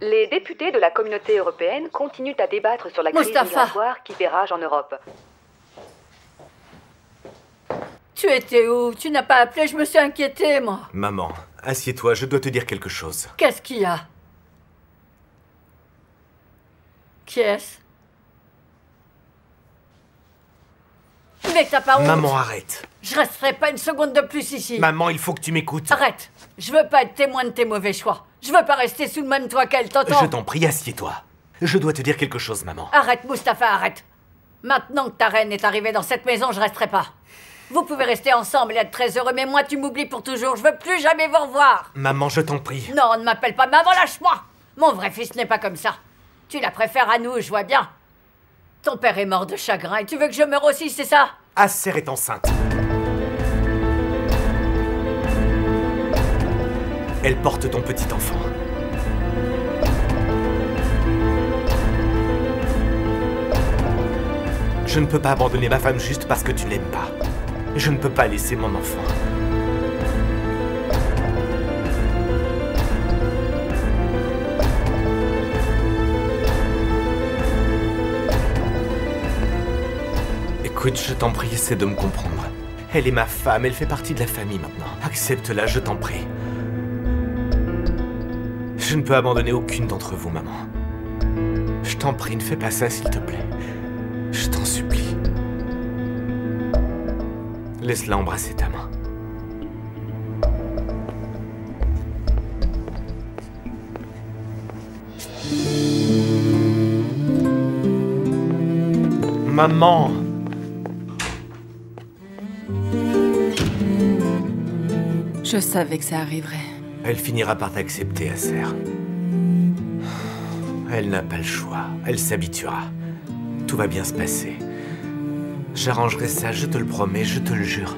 Les députés de la communauté européenne continuent à débattre sur la crise migratoire qui fait rage en Europe. Tu étais où? Tu n'as pas appelé, je me suis inquiétée, moi. Maman, assieds-toi, je dois te dire quelque chose. Qu'est-ce qu'il y a? Qui est-ce? Mais t'as pas honte? Maman, arrête. Je resterai pas une seconde de plus ici. Maman, il faut que tu m'écoutes. Arrête. Je veux pas être témoin de tes mauvais choix. Je veux pas rester sous le même toit qu'elle, t'entends? Je t'en prie, assieds-toi. Je dois te dire quelque chose, maman. Arrête, Mustapha, arrête. Maintenant que ta reine est arrivée dans cette maison, je resterai pas. Vous pouvez rester ensemble et être très heureux, mais moi, tu m'oublies pour toujours. Je veux plus jamais vous revoir. Maman, je t'en prie. Non, ne m'appelle pas maman, lâche-moi. Mon vrai fils n'est pas comme ça. Tu la préfères à nous, je vois bien. Ton père est mort de chagrin et tu veux que je meure aussi, c'est ça? Acer est enceinte. Elle porte ton petit enfant. Je ne peux pas abandonner ma femme juste parce que tu ne l'aimes pas. Je ne peux pas laisser mon enfant. Écoute, je t'en prie, essaie de me comprendre. Elle est ma femme, elle fait partie de la famille maintenant. Accepte-la, je t'en prie. Je ne peux abandonner aucune d'entre vous, maman. Je t'en prie, ne fais pas ça, s'il te plaît. Je t'en supplie. Laisse-la embrasser ta main. Maman! Je savais que ça arriverait. Elle finira par t'accepter, Acer. Elle n'a pas le choix. Elle s'habituera. Tout va bien se passer. J'arrangerai ça, je te le promets, je te le jure.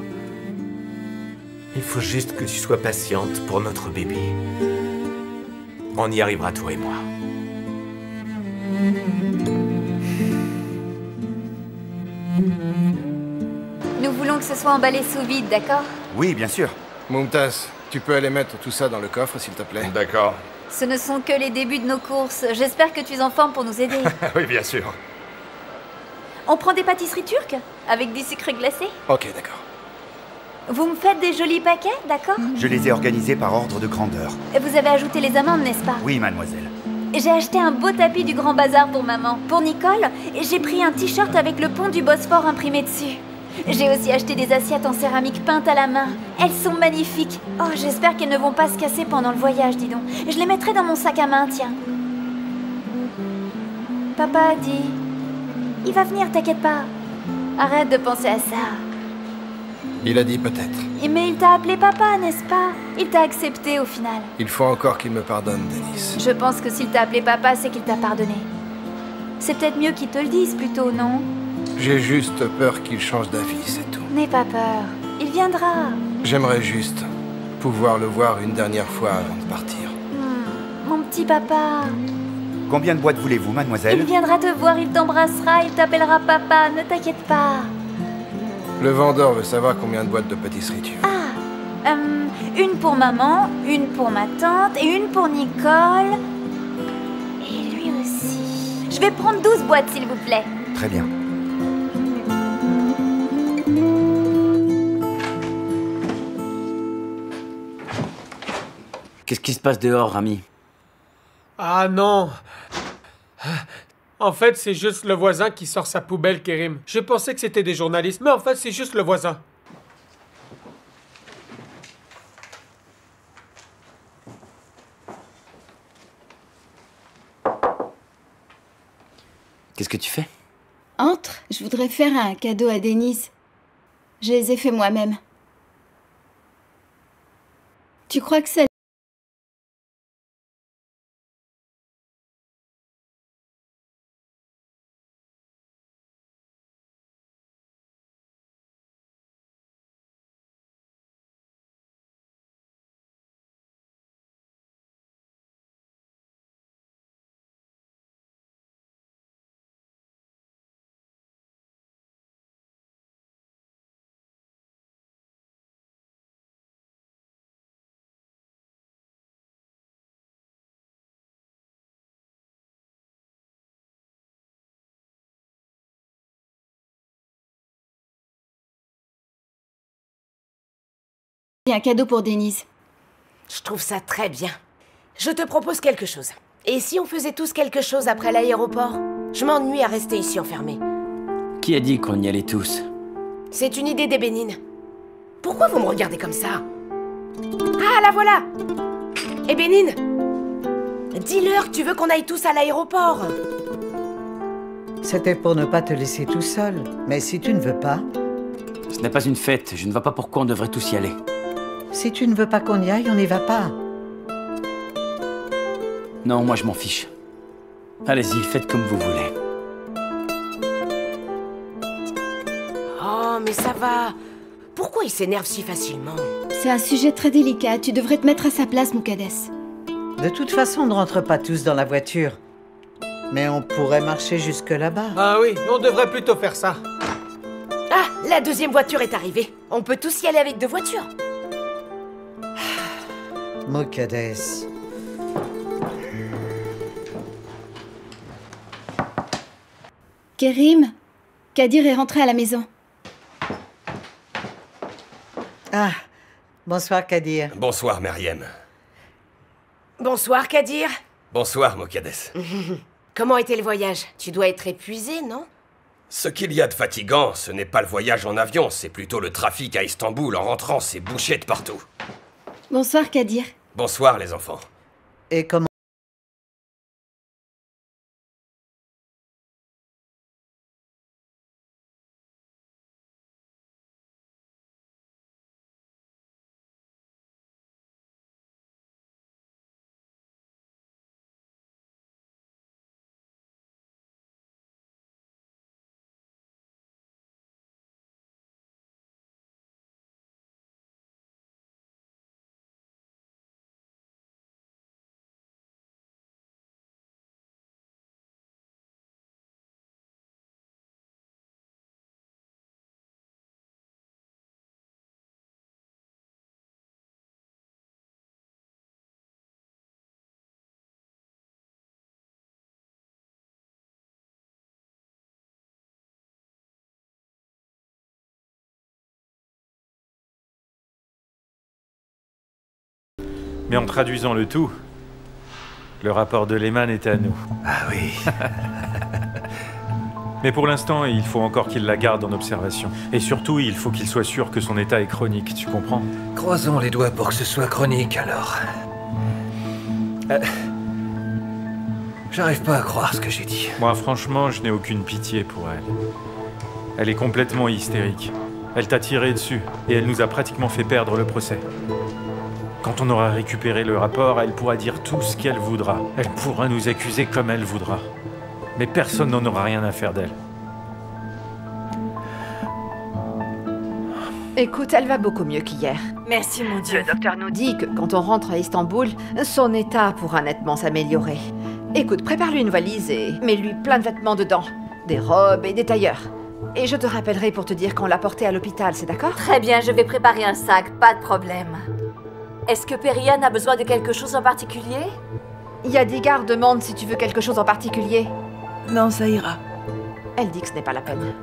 Il faut juste que tu sois patiente pour notre bébé. On y arrivera, toi et moi. Nous voulons que ce soit emballé sous vide, d'accord? Oui, bien sûr. Mumtaz, tu peux aller mettre tout ça dans le coffre, s'il te plaît? D'accord. Ce ne sont que les débuts de nos courses. J'espère que tu es en forme pour nous aider. Oui, bien sûr. On prend des pâtisseries turques? Avec du sucre glacé? Ok, d'accord. Vous me faites des jolis paquets, d'accord? Je les ai organisés par ordre de grandeur. Vous avez ajouté les amandes, n'est-ce pas? Oui, mademoiselle. J'ai acheté un beau tapis du Grand Bazar pour maman. Pour Nicole, j'ai pris un t-shirt avec le pont du Bosphore imprimé dessus. J'ai aussi acheté des assiettes en céramique peintes à la main. Elles sont magnifiques. Oh, j'espère qu'elles ne vont pas se casser pendant le voyage, dis donc. Je les mettrai dans mon sac à main, tiens. Papa a dit... Il va venir, t'inquiète pas. Arrête de penser à ça. Il a dit peut-être. Mais il t'a appelé papa, n'est-ce pas? Il t'a accepté au final. Il faut encore qu'il me pardonne, Denis. Je pense que s'il t'a appelé papa, c'est qu'il t'a pardonné. C'est peut-être mieux qu'il te le dise plutôt, non? J'ai juste peur qu'il change d'avis, c'est tout. N'aie pas peur. Il viendra. J'aimerais juste pouvoir le voir une dernière fois avant de partir. Mon petit papa. Combien de boîtes voulez-vous, mademoiselle? Il viendra te voir, il t'embrassera, il t'appellera papa, ne t'inquiète pas. Le vendeur veut savoir combien de boîtes de pâtisserie tu veux. Ah, une pour maman, une pour ma tante et une pour Nicole. Et lui aussi. Je vais prendre 12 boîtes, s'il vous plaît. Très bien. Qu'est-ce qui se passe dehors, Rami? Ah non. En fait, c'est juste le voisin qui sort sa poubelle, Kérim. Je pensais que c'était des journalistes, mais en fait, c'est juste le voisin. Qu'est-ce que tu fais? Entre, je voudrais faire un cadeau à Denise. Je les ai faits moi-même. Tu crois que ça un cadeau pour Denise. Je trouve ça très bien. Je te propose quelque chose. Et si on faisait tous quelque chose après l'aéroport? Je m'ennuie à rester ici enfermée. Qui a dit qu'on y allait tous? C'est une idée des Bénines. Pourquoi vous me regardez comme ça? Ah, la voilà! Eh Bénine, dis-leur que tu veux qu'on aille tous à l'aéroport. C'était pour ne pas te laisser tout seul. Mais si tu ne veux pas... Ce n'est pas une fête, je ne vois pas pourquoi on devrait tous y aller. Si tu ne veux pas qu'on y aille, on n'y va pas. Non, moi je m'en fiche. Allez-y, faites comme vous voulez. Oh, mais ça va. Pourquoi il s'énerve si facilement? C'est un sujet très délicat, tu devrais te mettre à sa place, Moukadès. De toute façon, on ne rentre pas tous dans la voiture. Mais on pourrait marcher jusque là-bas. Ah oui, on devrait plutôt faire ça. Ah, la deuxième voiture est arrivée. On peut tous y aller avec 2 voitures. Moukadès. Kérim, Kadir est rentré à la maison. Ah, bonsoir Kadir. Bonsoir Meriem. Bonsoir Kadir. Bonsoir Moukadès. Comment était le voyage? Tu dois être épuisé, non? Ce qu'il y a de fatigant, ce n'est pas le voyage en avion, c'est plutôt le trafic à Istanbul. En rentrant, c'est bouché de partout. Bonsoir Kadir. Bonsoir les enfants. Et comment... Mais en traduisant le tout, le rapport de Lehman est à nous. Ah oui. Mais pour l'instant, il faut encore qu'il la garde en observation. Et surtout, il faut qu'il soit sûr que son état est chronique, tu comprends? Croisons les doigts pour que ce soit chronique, alors. J'arrive pas à croire ce que j'ai dit. Moi, franchement, je n'ai aucune pitié pour elle. Elle est complètement hystérique. Elle t'a tiré dessus, et elle nous a pratiquement fait perdre le procès. Quand on aura récupéré le rapport, elle pourra dire tout ce qu'elle voudra. Elle pourra nous accuser comme elle voudra. Mais personne n'en aura rien à faire d'elle. Écoute, elle va beaucoup mieux qu'hier. Merci, mon Dieu. Le docteur nous dit que quand on rentre à Istanbul, son état pourra nettement s'améliorer. Écoute, prépare-lui une valise et mets-lui plein de vêtements dedans. Des robes et des tailleurs. Et je te rappellerai pour te dire qu'on l'a porté à l'hôpital, c'est d'accord? Très bien, je vais préparer un sac, pas de problème. Est-ce que Periane a besoin de quelque chose en particulier? Yadigar demande si tu veux quelque chose en particulier. Non, ça ira. Elle dit que ce n'est pas la peine.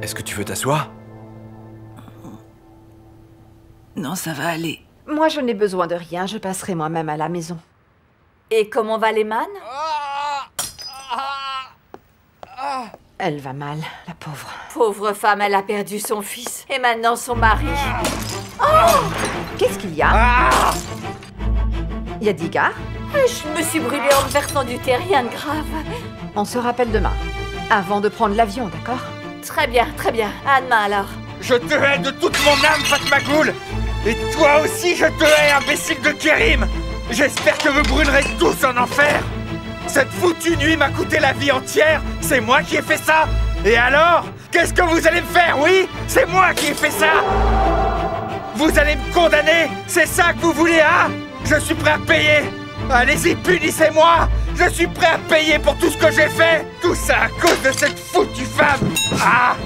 Est-ce que tu veux t'asseoir? Non, ça va aller. Moi, je n'ai besoin de rien, je passerai moi-même à la maison. Et comment va Lehman? Elle va mal, la pauvre. Pauvre femme, elle a perdu son fils. Et maintenant son mari. Oh! Qu'est-ce qu'il y a? Yadigar? Je me suis brûlée en me versant du thé, rien de grave. On se rappelle demain, avant de prendre l'avion, d'accord? Très bien, très bien. À demain alors. Je te hais de toute mon âme, Fatma Goul! Et toi aussi, je te hais, imbécile de Kérim! J'espère que vous brûlerez tous en enfer! Cette foutue nuit m'a coûté la vie entière! C'est moi qui ai fait ça! Et alors? Qu'est-ce que vous allez me faire, oui? C'est moi qui ai fait ça! Vous allez me condamner? C'est ça que vous voulez, hein? Je suis prêt à payer! Allez-y, punissez-moi! Je suis prêt à payer pour tout ce que j'ai fait! Tout ça à cause de cette foutue femme! Ah!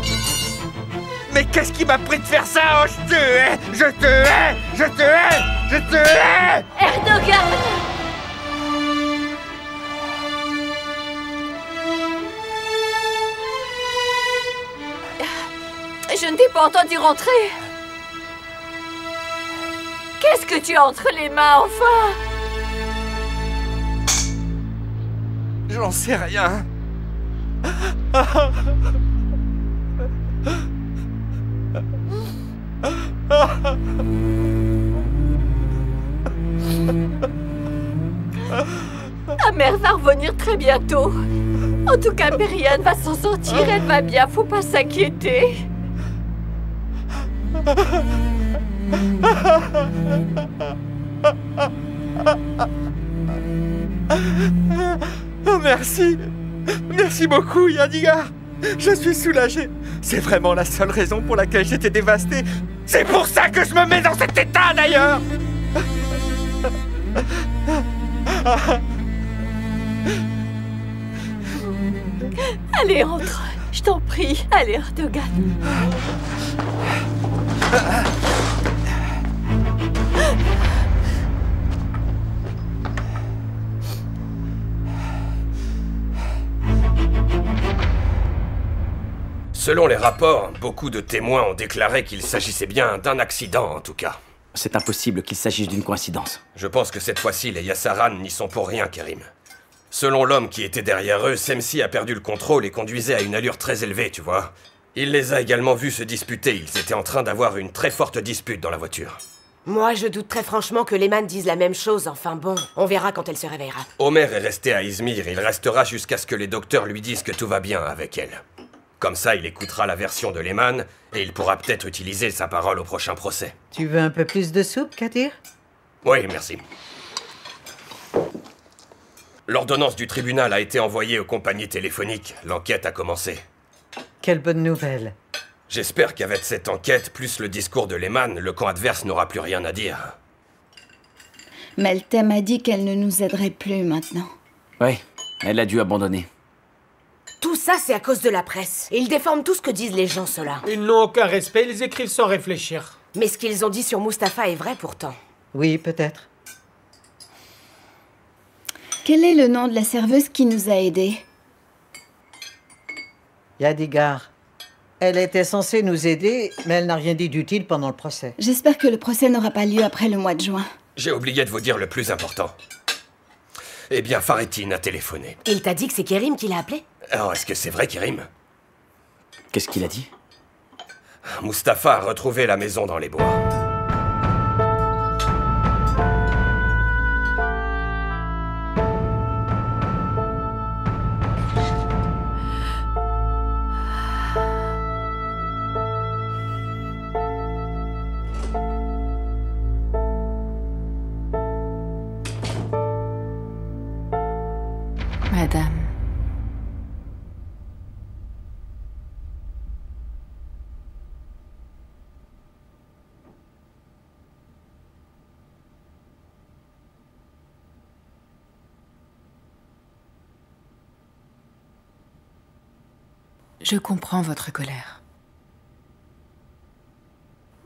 Mais qu'est-ce qui m'a pris de faire ça? Oh, je te hais! Je te hais! Je te hais! Je te hais! Erdogan! Je ne t'ai pas entendu rentrer. Qu'est-ce que tu as entre les mains, enfin? J'en sais rien. Ta mère va revenir très bientôt. En tout cas, Mériane va s'en sortir, elle va bien, faut pas s'inquiéter. Oh, merci. Merci beaucoup, Yadigar. Je suis soulagé. C'est vraiment la seule raison pour laquelle j'étais dévasté. C'est pour ça que je me mets dans cet état, d'ailleurs. Allez, entre. Je t'en prie. Allez, Erdogan. Selon les rapports, beaucoup de témoins ont déclaré qu'il s'agissait bien d'un accident, en tout cas. C'est impossible qu'il s'agisse d'une coïncidence. Je pense que cette fois-ci, les Yassaran n'y sont pour rien, Kerim. Selon l'homme qui était derrière eux, Semsi a perdu le contrôle et conduisait à une allure très élevée, tu vois. Il les a également vus se disputer, ils étaient en train d'avoir une très forte dispute dans la voiture. Moi, je doute très franchement que Lehman dise la même chose, enfin bon, on verra quand elle se réveillera. Omer est resté à Izmir, il restera jusqu'à ce que les docteurs lui disent que tout va bien avec elle. Comme ça, il écoutera la version de Lehman et il pourra peut-être utiliser sa parole au prochain procès. Tu veux un peu plus de soupe, Kadir? Oui, merci. L'ordonnance du tribunal a été envoyée aux compagnies téléphoniques. L'enquête a commencé. Quelle bonne nouvelle. J'espère qu'avec cette enquête, plus le discours de Lehman, le camp adverse n'aura plus rien à dire. Meltem a dit qu'elle ne nous aiderait plus maintenant. Oui, elle a dû abandonner. Tout ça, c'est à cause de la presse. Et ils déforment tout ce que disent les gens, ceux-là. Ils n'ont aucun respect, ils écrivent sans réfléchir. Mais ce qu'ils ont dit sur Mustapha est vrai pourtant. Oui, peut-être. Quel est le nom de la serveuse qui nous a aidés? Yadigar. Elle était censée nous aider, mais elle n'a rien dit d'utile pendant le procès. J'espère que le procès n'aura pas lieu après le mois de juin. J'ai oublié de vous dire le plus important. Eh bien, Farettin a téléphoné. Il t'a dit que c'est Kerim qui l'a appelé? Alors, est-ce que c'est vrai, Kerim? Qu'est-ce qu'il a dit? Mustapha a retrouvé la maison dans les bois. Madame. Je comprends votre colère.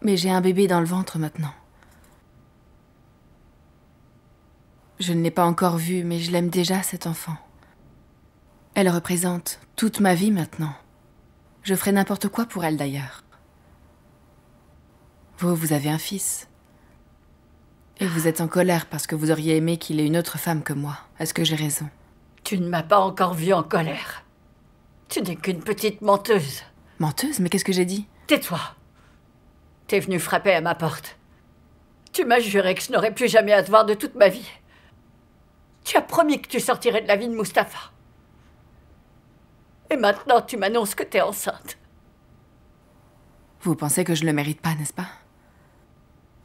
Mais j'ai un bébé dans le ventre maintenant. Je ne l'ai pas encore vu, mais je l'aime déjà, cet enfant. Elle représente toute ma vie maintenant. Je ferai n'importe quoi pour elle d'ailleurs. Vous avez un fils. Et vous êtes en colère parce que vous auriez aimé qu'il ait une autre femme que moi. Est-ce que j'ai raison? Tu ne m'as pas encore vue en colère. Tu n'es qu'une petite menteuse. Menteuse? Mais qu'est-ce que j'ai dit? Tais-toi. T'es venue frapper à ma porte. Tu m'as juré que je n'aurais plus jamais à te voir de toute ma vie. Tu as promis que tu sortirais de la vie de Mustapha. Et maintenant, tu m'annonces que t'es enceinte. Vous pensez que je ne le mérite pas, n'est-ce pas?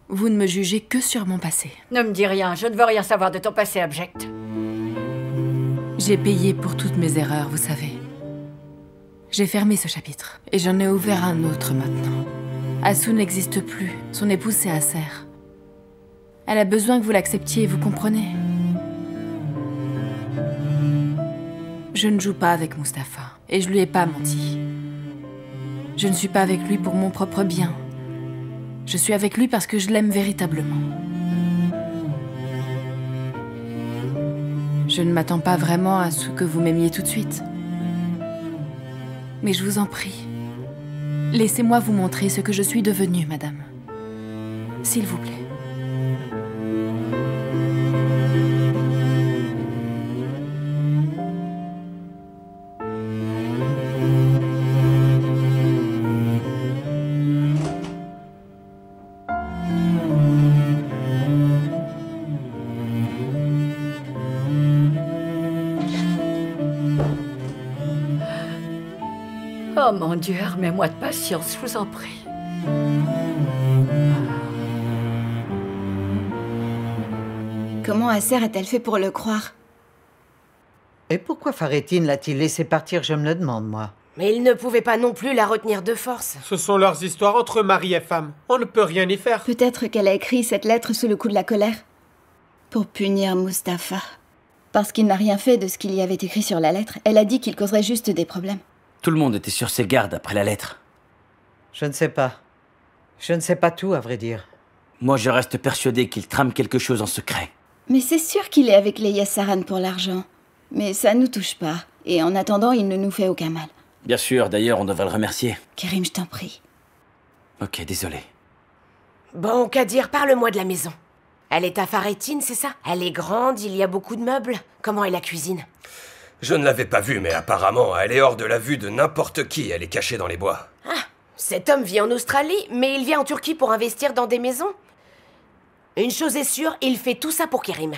Vous ne me jugez que sur mon passé. Ne me dis rien, je ne veux rien savoir de ton passé abject. J'ai payé pour toutes mes erreurs, vous savez. J'ai fermé ce chapitre, et j'en ai ouvert un autre maintenant. Assou n'existe plus, son épouse c'est Aser. Elle a besoin que vous l'acceptiez, vous comprenez? Je ne joue pas avec Mustapha, et je lui ai pas menti. Je ne suis pas avec lui pour mon propre bien. Je suis avec lui parce que je l'aime véritablement. Je ne m'attends pas vraiment à ce que vous m'aimiez tout de suite. Mais je vous en prie, laissez-moi vous montrer ce que je suis devenue, madame. S'il vous plaît. Oh mon Dieu, armez-moi de patience, je vous en prie. Comment Acer a-t-elle fait pour le croire? Et pourquoi Farettin l'a-t-il laissé partir, je me le demande, moi. Mais il ne pouvait pas non plus la retenir de force. Ce sont leurs histoires entre mari et femme. On ne peut rien y faire. Peut-être qu'elle a écrit cette lettre sous le coup de la colère. Pour punir Mustapha. Parce qu'il n'a rien fait de ce qu'il y avait écrit sur la lettre. Elle a dit qu'il causerait juste des problèmes. Tout le monde était sur ses gardes après la lettre. Je ne sais pas. Je ne sais pas tout, à vrai dire. Moi, je reste persuadé qu'il trame quelque chose en secret. Mais c'est sûr qu'il est avec les Yassaran pour l'argent. Mais ça nous touche pas. Et en attendant, il ne nous fait aucun mal. Bien sûr, d'ailleurs, on devrait le remercier. Kerim, je t'en prie. Ok, désolé. Bon, Kadir, parle-moi de la maison. Elle est à Farettin, c'est ça? Elle est grande, il y a beaucoup de meubles. Comment est la cuisine? Je ne l'avais pas vue, mais apparemment, elle est hors de la vue de n'importe qui. Elle est cachée dans les bois. Ah, cet homme vit en Australie, mais il vient en Turquie pour investir dans des maisons? Une chose est sûre, il fait tout ça pour Kerim.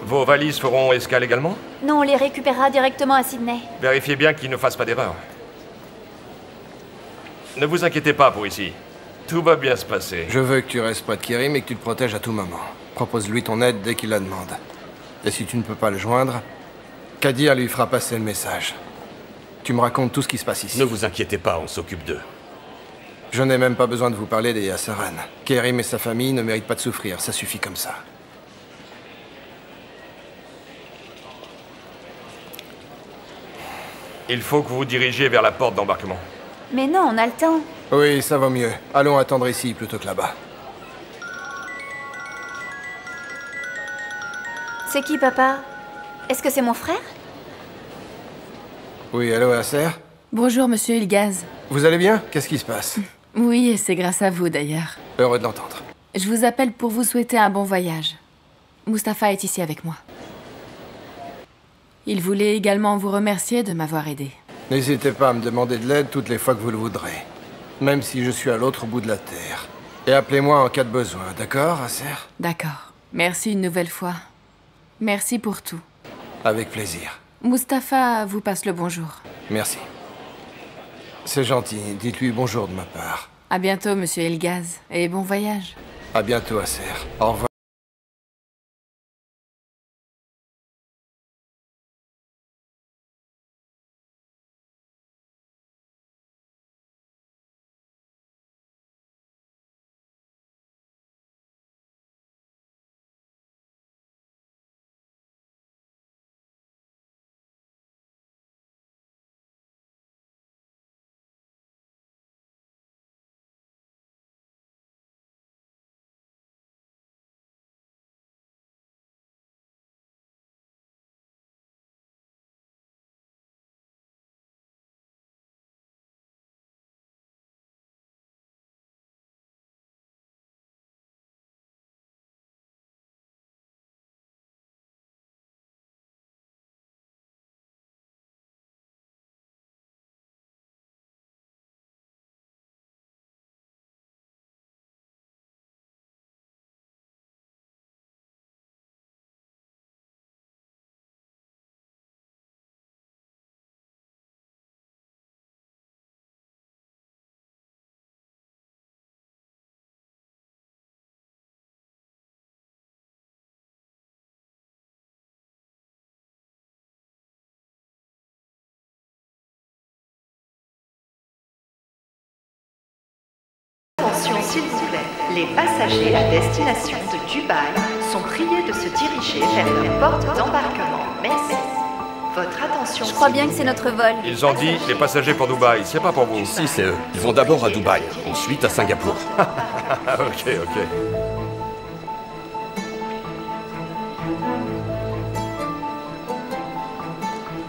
Vos valises feront escale également? Non, on les récupérera directement à Sydney. Vérifiez bien qu'ils ne fassent pas d'erreur. Ne vous inquiétez pas pour ici. Tout va bien se passer. Je veux que tu restes près de Kerim et que tu le protèges à tout moment. Propose-lui ton aide dès qu'il la demande. Et si tu ne peux pas le joindre, Kadir lui fera passer le message. Tu me racontes tout ce qui se passe ici. Ne vous inquiétez pas, on s'occupe d'eux. Je n'ai même pas besoin de vous parler des Yassaran. Kerim et sa famille ne méritent pas de souffrir, ça suffit comme ça. Il faut que vous vous dirigiez vers la porte d'embarquement. Mais non, on a le temps. Oui, ça va mieux. Allons attendre ici plutôt que là-bas. C'est qui, papa? Est-ce que c'est mon frère? Oui, allô, Acer? Bonjour, monsieur Ilgaz. Vous allez bien? Qu'est-ce qui se passe? Oui, et c'est grâce à vous, d'ailleurs. Heureux de l'entendre. Je vous appelle pour vous souhaiter un bon voyage. Mustapha est ici avec moi. Il voulait également vous remercier de m'avoir aidé. N'hésitez pas à me demander de l'aide toutes les fois que vous le voudrez. Même si je suis à l'autre bout de la Terre. Et appelez-moi en cas de besoin, d'accord, Acer? D'accord. Merci une nouvelle fois. Merci pour tout. Avec plaisir. Mustapha vous passe le bonjour. Merci. C'est gentil, dites-lui bonjour de ma part. À bientôt, monsieur Elgaz, et bon voyage. À bientôt, Acer. Au revoir. Attention s'il vous plaît, les passagers à destination de Dubaï sont priés de se diriger vers leur porte d'embarquement. Merci. Votre attention. Je crois bien que c'est notre vol. Ils ont dit les passagers pour Dubaï, c'est pas pour vous. Si, c'est eux. Ils vont d'abord à Dubaï, ensuite à Singapour. Ok.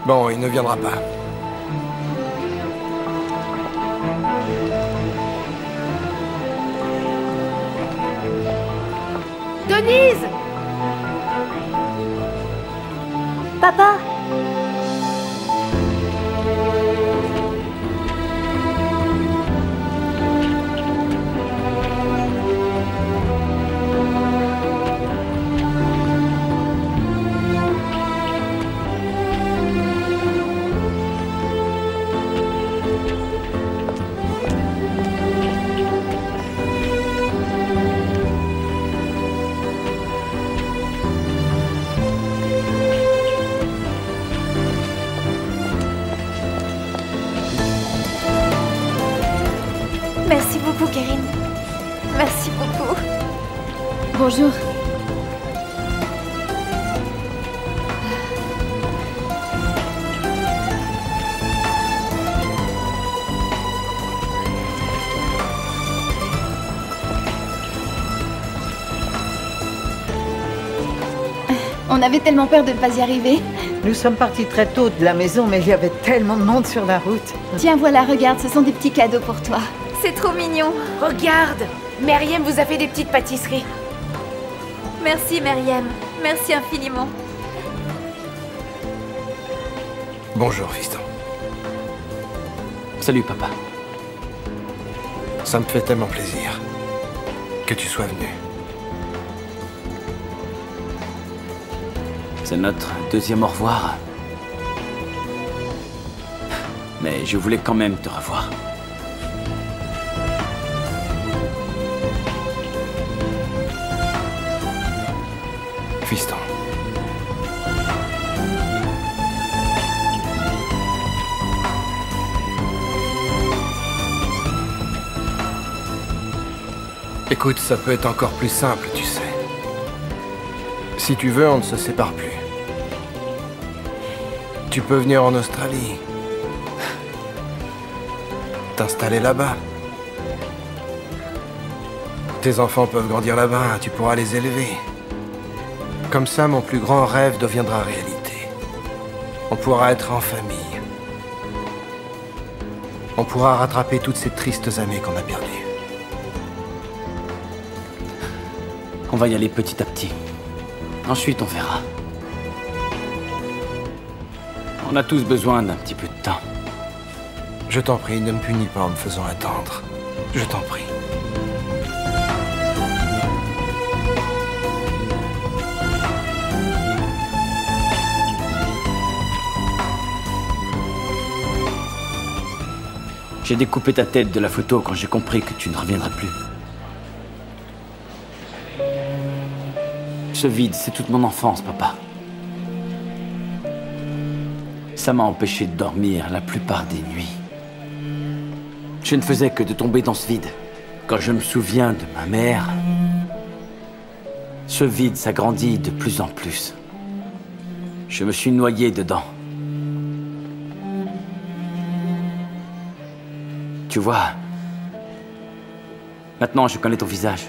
Bon, il ne viendra pas. Denise! Papa! Merci beaucoup, Kerim. Merci beaucoup. Bonjour. On avait tellement peur de ne pas y arriver. Nous sommes partis très tôt de la maison, mais il y avait tellement de monde sur la route. Tiens, voilà, regarde, ce sont des petits cadeaux pour toi. C'est trop mignon. Regarde, Meriem vous a fait des petites pâtisseries. Merci, Meriem. Merci infiniment. Bonjour, fiston. Salut, papa. Ça me fait tellement plaisir que tu sois venu. C'est notre deuxième au revoir. Mais je voulais quand même te revoir. Fiston. Écoute, ça peut être encore plus simple, tu sais. Si tu veux, on ne se sépare plus. Tu peux venir en Australie. T'installer là-bas. Tes enfants peuvent grandir là-bas, tu pourras les élever. Comme ça, mon plus grand rêve deviendra réalité. On pourra être en famille. On pourra rattraper toutes ces tristes années qu'on a perdues. On va y aller petit à petit. Ensuite, on verra. On a tous besoin d'un petit peu de temps. Je t'en prie, ne me punis pas en me faisant attendre. Je t'en prie. J'ai découpé ta tête de la photo quand j'ai compris que tu ne reviendrais plus. Ce vide, c'est toute mon enfance, papa. Ça m'a empêché de dormir la plupart des nuits. Je ne faisais que de tomber dans ce vide. Quand je me souviens de ma mère, ce vide s'agrandit de plus en plus. Je me suis noyé dedans. Tu vois, maintenant je connais ton visage.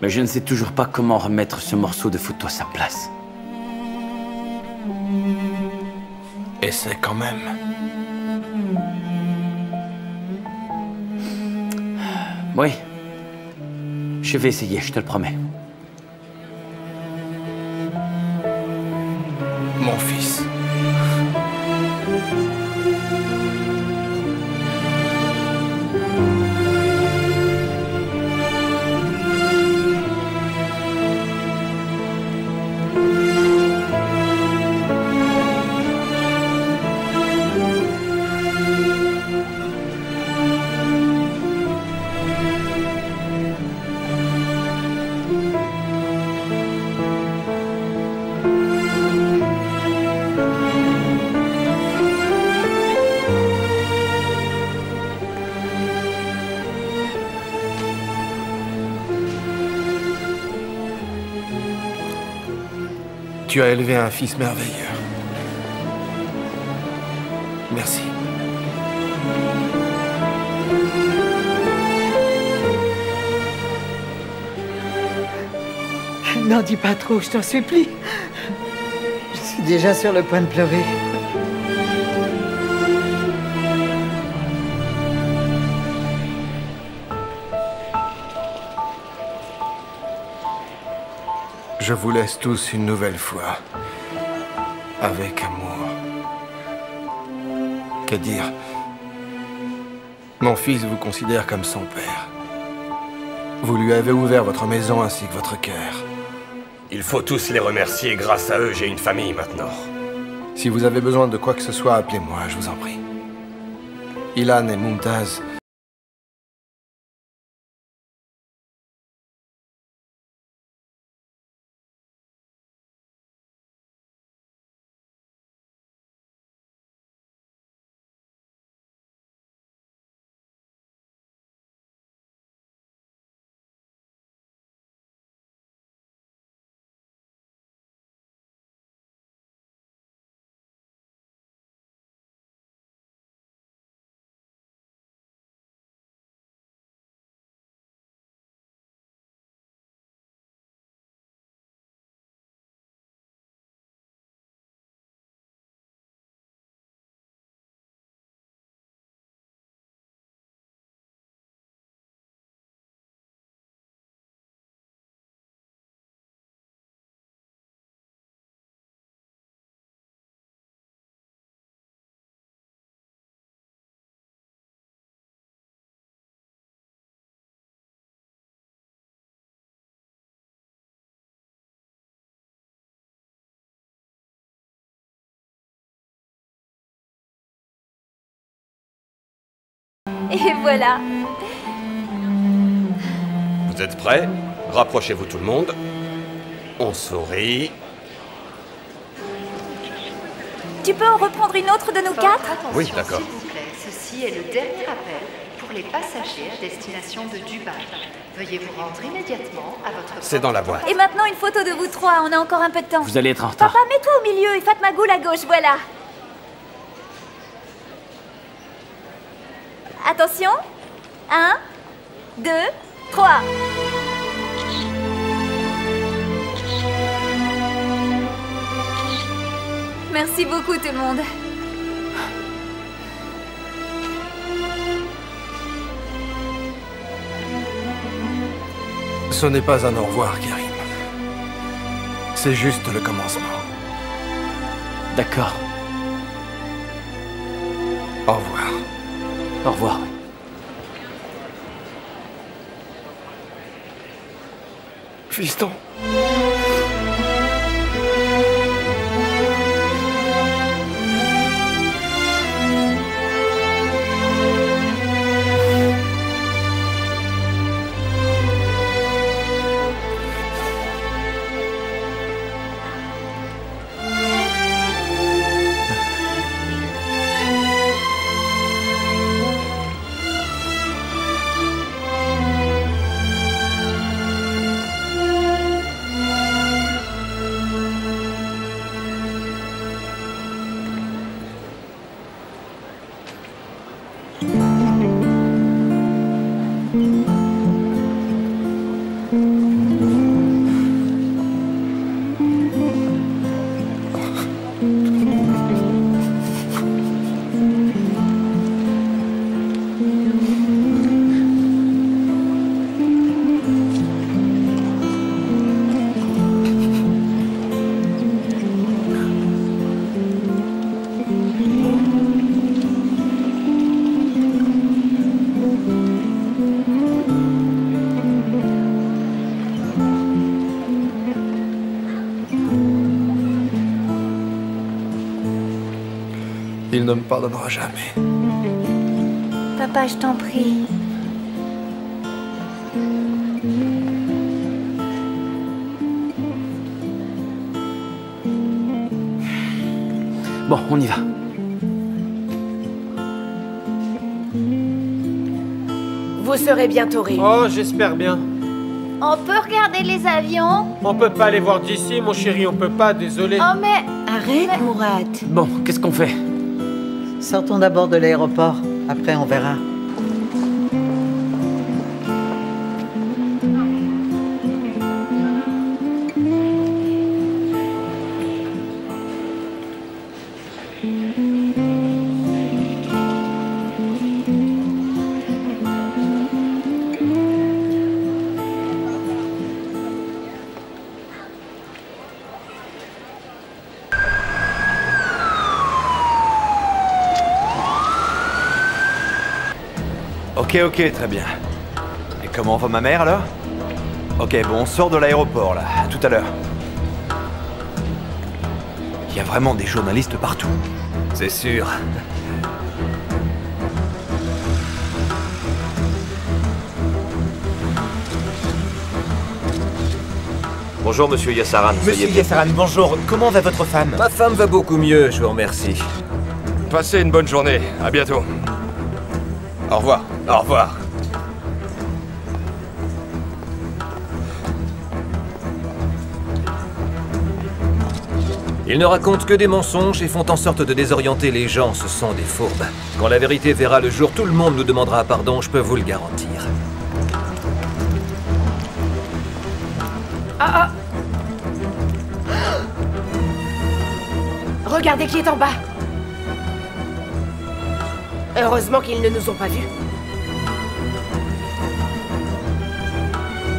Mais je ne sais toujours pas comment remettre ce morceau de photo à sa place. Essaie quand même. Oui. Je vais essayer, je te le promets. Mon fils. Tu as élevé un fils merveilleux. Merci. N'en dis pas trop, je t'en supplie. Je suis déjà sur le point de pleurer. Je vous laisse tous une nouvelle fois. Avec amour. Que dire? Mon fils vous considère comme son père. Vous lui avez ouvert votre maison ainsi que votre cœur. Il faut tous les remercier. Grâce à eux, j'ai une famille maintenant. Si vous avez besoin de quoi que ce soit, appelez-moi, je vous en prie. Ilan et Mumtaz Et voilà. Vous êtes prêts? Rapprochez-vous tout le monde. On sourit. Tu peux en reprendre une autre de nous quatre? Oui, d'accord. S'il vous plaît, ceci est le dernier appel pour les passagers à destination de Dubaï. Veuillez vous rendre immédiatement à votre... C'est dans la boîte. Et maintenant, une photo de vous trois. On a encore un peu de temps. Vous allez être en retard. Papa, mets-toi au milieu et Fatma Goul à gauche, voilà. Attention. 1, 2, 3. Merci beaucoup tout le monde. Ce n'est pas un au revoir, Kerim. C'est juste le commencement. D'accord. Au revoir. Au revoir. Fiston. Il ne me pardonnera jamais. Papa, je t'en prie. Bon, on y va. Vous serez bientôt réunis. Oh, j'espère bien. On peut regarder les avions? On peut pas les voir d'ici, mon chéri, on peut pas, désolé. Oh, mais... Arrête, Mourad. Bon, qu'est-ce qu'on fait? Sortons d'abord de l'aéroport. Après, on verra. Ok, très bien. Et comment va ma mère alors? Ok, bon, on sort de l'aéroport là. À tout à l'heure. Il y a vraiment des journalistes partout. C'est sûr. Bonjour, monsieur Yassaran. Monsieur Yassaran, bonjour. Comment va votre femme? Ma femme va beaucoup mieux, je vous remercie. Passez une bonne journée. À bientôt. Au revoir. Au revoir. Ils ne racontent que des mensonges et font en sorte de désorienter les gens, ce sont des fourbes. Quand la vérité verra le jour, tout le monde nous demandera pardon, je peux vous le garantir. Ah. Regardez qui est en bas. Heureusement qu'ils ne nous ont pas vus.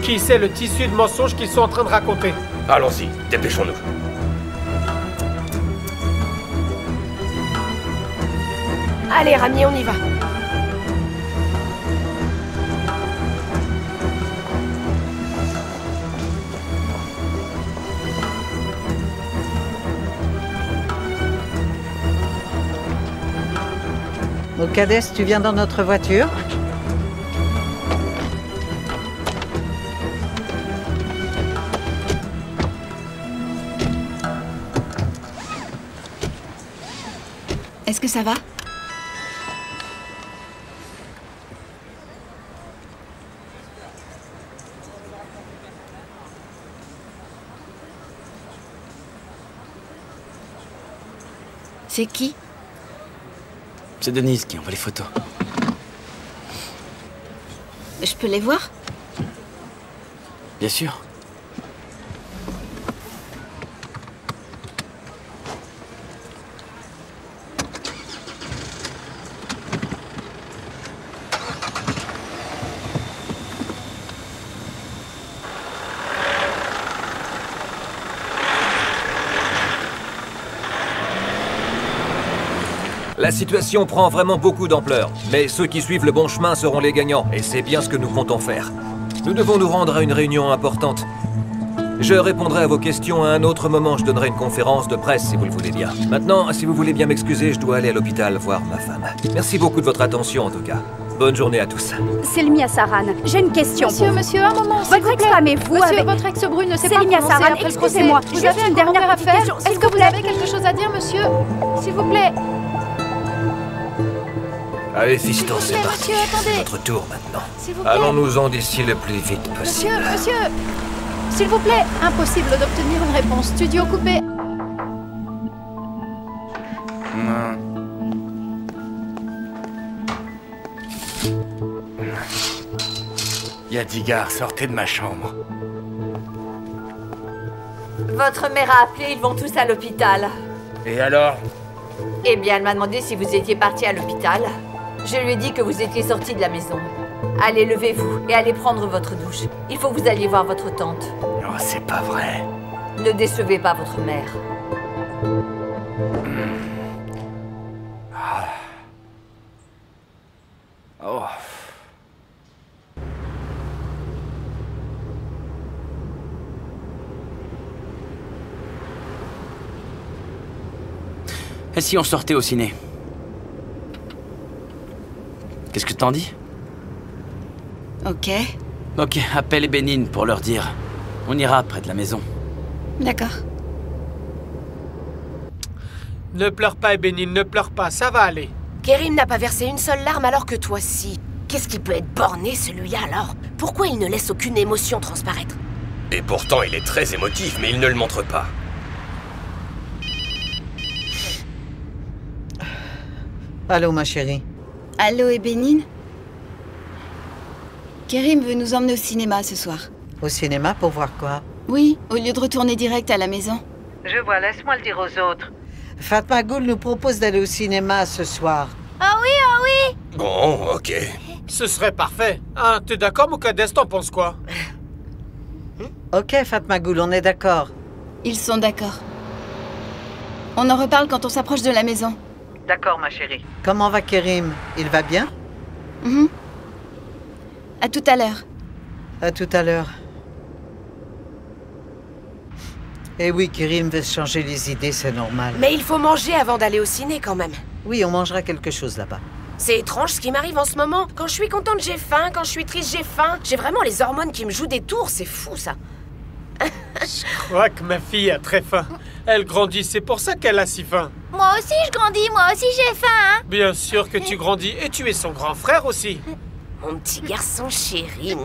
Qui sait le tissu de mensonges qu'ils sont en train de raconter? Allons-y, dépêchons-nous. Allez, Rami, on y va. Mokaddes, tu viens dans notre voiture? Est-ce que ça va? C'est qui? C'est Denise qui envoie les photos. Je peux les voir? Bien sûr. La situation prend vraiment beaucoup d'ampleur, mais ceux qui suivent le bon chemin seront les gagnants, et c'est bien ce que nous comptons faire. Nous devons nous rendre à une réunion importante. Je répondrai à vos questions à un autre moment, je donnerai une conférence de presse si vous le voulez bien. Maintenant, si vous voulez bien m'excuser, je dois aller à l'hôpital voir ma femme. Merci beaucoup de votre attention en tout cas. Bonne journée à tous. Selmi Yassaran, j'ai une question pour vous. Monsieur, un moment, Votre ex-femme et vous Monsieur, avec... votre ex-brune ne sait pas Selmi prononcer Yassaran, après le procès. excusez-moi, Vous juste avez une dernière affaire. question. Est-ce que vous avez quelque chose à dire, monsieur? S'il vous plaît. Allez, fiston, c'est parti. Monsieur, attendez. Notre tour maintenant. S'il vous plaît. Allons-nous-en d'ici le plus vite possible. Monsieur, s'il vous plaît, impossible d'obtenir une réponse. Studio coupé. Yadigar, sortez de ma chambre. Votre mère a appelé, ils vont tous à l'hôpital. Et alors? Eh bien, elle m'a demandé si vous étiez parti à l'hôpital. Je lui ai dit que vous étiez sorti de la maison. Allez, levez-vous et allez prendre votre douche. Il faut que vous alliez voir votre tante. Oh, c'est pas vrai. Ne décevez pas votre mère. Oh. Et si on sortait au ciné? Qu'est-ce que t'en dis? Ok. Ok, appelle Bénine pour leur dire. On ira près de la maison. D'accord. Ne pleure pas, Bénine, ne pleure pas, ça va aller. Kerim n'a pas versé une seule larme alors que toi si. Qu'est-ce qu'il peut être borné celui-là alors? Pourquoi il ne laisse aucune émotion transparaître? Et pourtant, il est très émotif, mais il ne le montre pas. Allô, ma chérie. Allô, Bénine? Kerim veut nous emmener au cinéma ce soir. Au cinéma pour voir quoi? Oui, au lieu de retourner direct à la maison. Je vois, laisse-moi le dire aux autres. Fatma Ghoul nous propose d'aller au cinéma ce soir. Ah oui, ah oui! Bon, ok. Ce serait parfait. Hein, t'es d'accord, Moukades? T'en penses quoi? Ok, Fatma Ghoul, on est d'accord. Ils sont d'accord. On en reparle quand on s'approche de la maison. D'accord, ma chérie. Comment va Kerim? Il va bien? À tout à l'heure. À tout à l'heure. Eh oui, Kerim veut se changer les idées, c'est normal. Mais il faut manger avant d'aller au ciné quand même. Oui, on mangera quelque chose là-bas. C'est étrange ce qui m'arrive en ce moment. Quand je suis contente, j'ai faim. Quand je suis triste, j'ai faim. J'ai vraiment les hormones qui me jouent des tours. C'est fou, ça. Je crois que ma fille a très faim. Elle grandit, c'est pour ça qu'elle a si faim. Moi aussi, je grandis. Moi aussi, j'ai faim, hein. Bien sûr que tu grandis. Et tu es son grand frère aussi. Mon petit garçon chéri.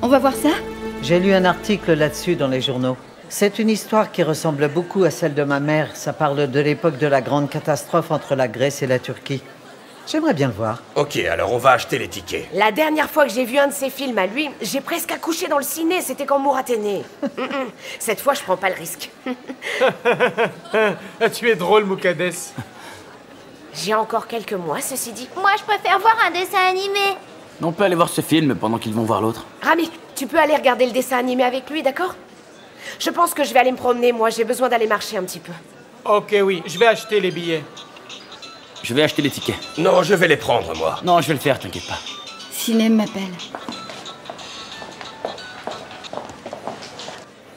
On va voir ça? J'ai lu un article là-dessus dans les journaux. C'est une histoire qui ressemble beaucoup à celle de ma mère. Ça parle de l'époque de la grande catastrophe entre la Grèce et la Turquie. J'aimerais bien le voir. Ok, alors on va acheter les tickets. La dernière fois que j'ai vu un de ses films à lui, j'ai presque accouché dans le ciné. C'était quand Mourad est né. Cette fois, je prends pas le risque. Tu es drôle, Moukades. J'ai encore quelques mois, ceci dit. Moi, je préfère voir un dessin animé. On peut aller voir ce film pendant qu'ils vont voir l'autre. Rami, tu peux aller regarder le dessin animé avec lui, d'accord? Je pense que je vais aller me promener, moi. J'ai besoin d'aller marcher un petit peu. Ok, oui, je vais acheter les billets. Je vais acheter les tickets. Non, je vais les prendre, moi. Non, je vais le faire, t'inquiète pas. Sinem m'appelle.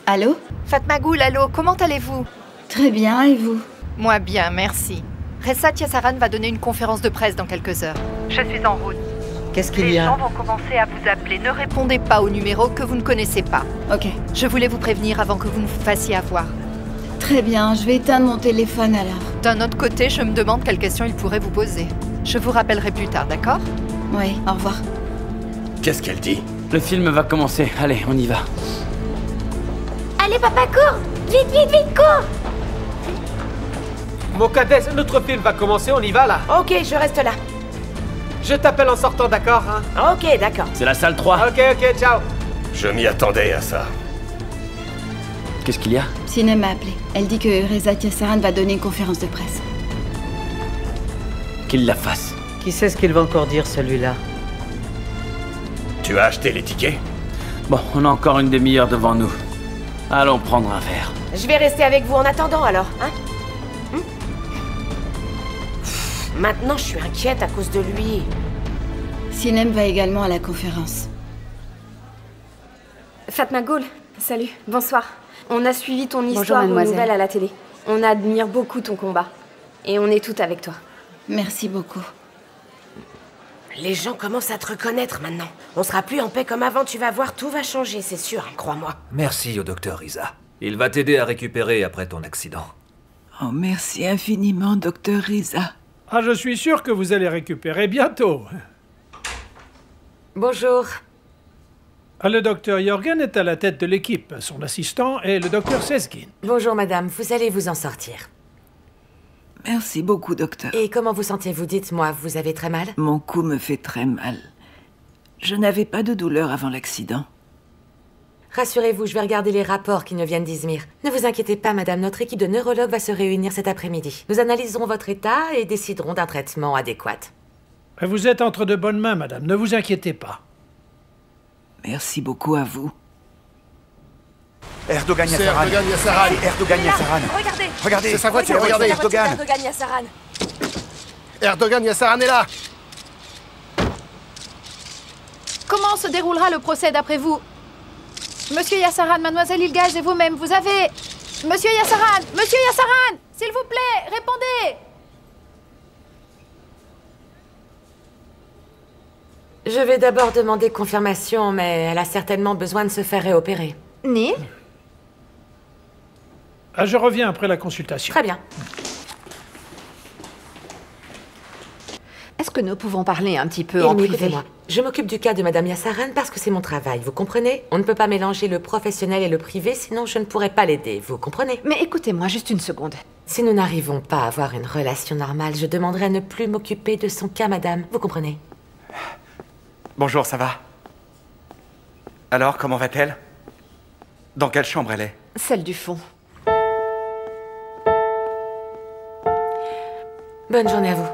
Allô? Fatma Ghoul, allô, comment allez-vous? Très bien, et vous? Moi bien, merci. Ressa Tiasaran va donner une conférence de presse dans quelques heures. Je suis en route. Qu'est-ce qu'il y Les a? gens vont commencer à vous appeler. Ne répondez pas au numéro que vous ne connaissez pas. Ok. Je voulais vous prévenir avant que vous me fassiez avoir. Très bien, je vais éteindre mon téléphone alors. D'un autre côté, je me demande quelles questions il pourrait vous poser. Je vous rappellerai plus tard, d'accord? Oui, au revoir. Qu'est-ce qu'elle dit? Le film va commencer. Allez, on y va. Allez, papa, cours! Vite, vite, vite, cours! Moukades, notre film va commencer, on y va là. Ok, je reste là. Je t'appelle en sortant, d'accord, hein? Ok, d'accord. C'est la salle 3. Ok, ciao. Je m'y attendais à ça. Qu'est-ce qu'il y a? Sinem m'a appelé. Elle dit que Reza Tiasaran va donner une conférence de presse. Qu'il la fasse. Qui sait ce qu'il va encore dire, celui-là? Tu as acheté les tickets? Bon, on a encore une demi-heure devant nous. Allons prendre un verre. Je vais rester avec vous en attendant, alors, hein? Maintenant, je suis inquiète à cause de lui. Sinem va également à la conférence. Fatma Ghoul, salut, bonsoir. On a suivi ton Bonjour, histoire aux mademoiselle. nouvelles à la télé. On admire beaucoup ton combat. Et on est toutes avec toi. Merci beaucoup. Les gens commencent à te reconnaître maintenant. On sera plus en paix comme avant, tu vas voir, tout va changer, c'est sûr, hein, crois-moi. Merci au docteur Riza. Il va t'aider à récupérer après ton accident. Oh, merci infiniment, docteur Riza. Ah, je suis sûr que vous allez récupérer bientôt. Bonjour. Ah, le docteur Jorgen est à la tête de l'équipe. Son assistant est le docteur Seskin. Bonjour madame, vous allez vous en sortir. Merci beaucoup, docteur. Et comment vous sentez-vous? Dites-moi, vous avez très mal? Mon cou me fait très mal. Je n'avais pas de douleur avant l'accident. Rassurez-vous, je vais regarder les rapports qui nous viennent d'Izmir. Ne vous inquiétez pas, madame, notre équipe de neurologues va se réunir cet après-midi. Nous analyserons votre état et déciderons d'un traitement adéquat. Vous êtes entre de bonnes mains, madame. Ne vous inquiétez pas. Merci beaucoup à vous. Erdogan Yassaran. Erdogan Yassaran. Erdogan Yassaran. Regardez. Regardez. C'est sa voiture, regardez. Erdogan. Erdogan. Yassaran. Erdogan Yassaran est là. Comment se déroulera le procès d'après vous? Monsieur Yassaran, mademoiselle Ilgaz et vous-même, vous avez... Monsieur Yassaran, s'il vous plaît, répondez. Je vais d'abord demander confirmation, mais elle a certainement besoin de se faire réopérer. Neil? Ah, je reviens après la consultation. Très bien. Est-ce que nous pouvons parler un petit peu Ilmi, en privé? écoutez-moi. Je m'occupe du cas de madame Yassaran parce que c'est mon travail, vous comprenez? On ne peut pas mélanger le professionnel et le privé, sinon je ne pourrais pas l'aider, vous comprenez? Mais écoutez-moi juste une seconde. Si nous n'arrivons pas à avoir une relation normale, je demanderai à ne plus m'occuper de son cas, madame. Vous comprenez? Bonjour, ça va? Alors, comment va-t-elle? Dans quelle chambre elle est? Celle du fond. Bonne journée à vous.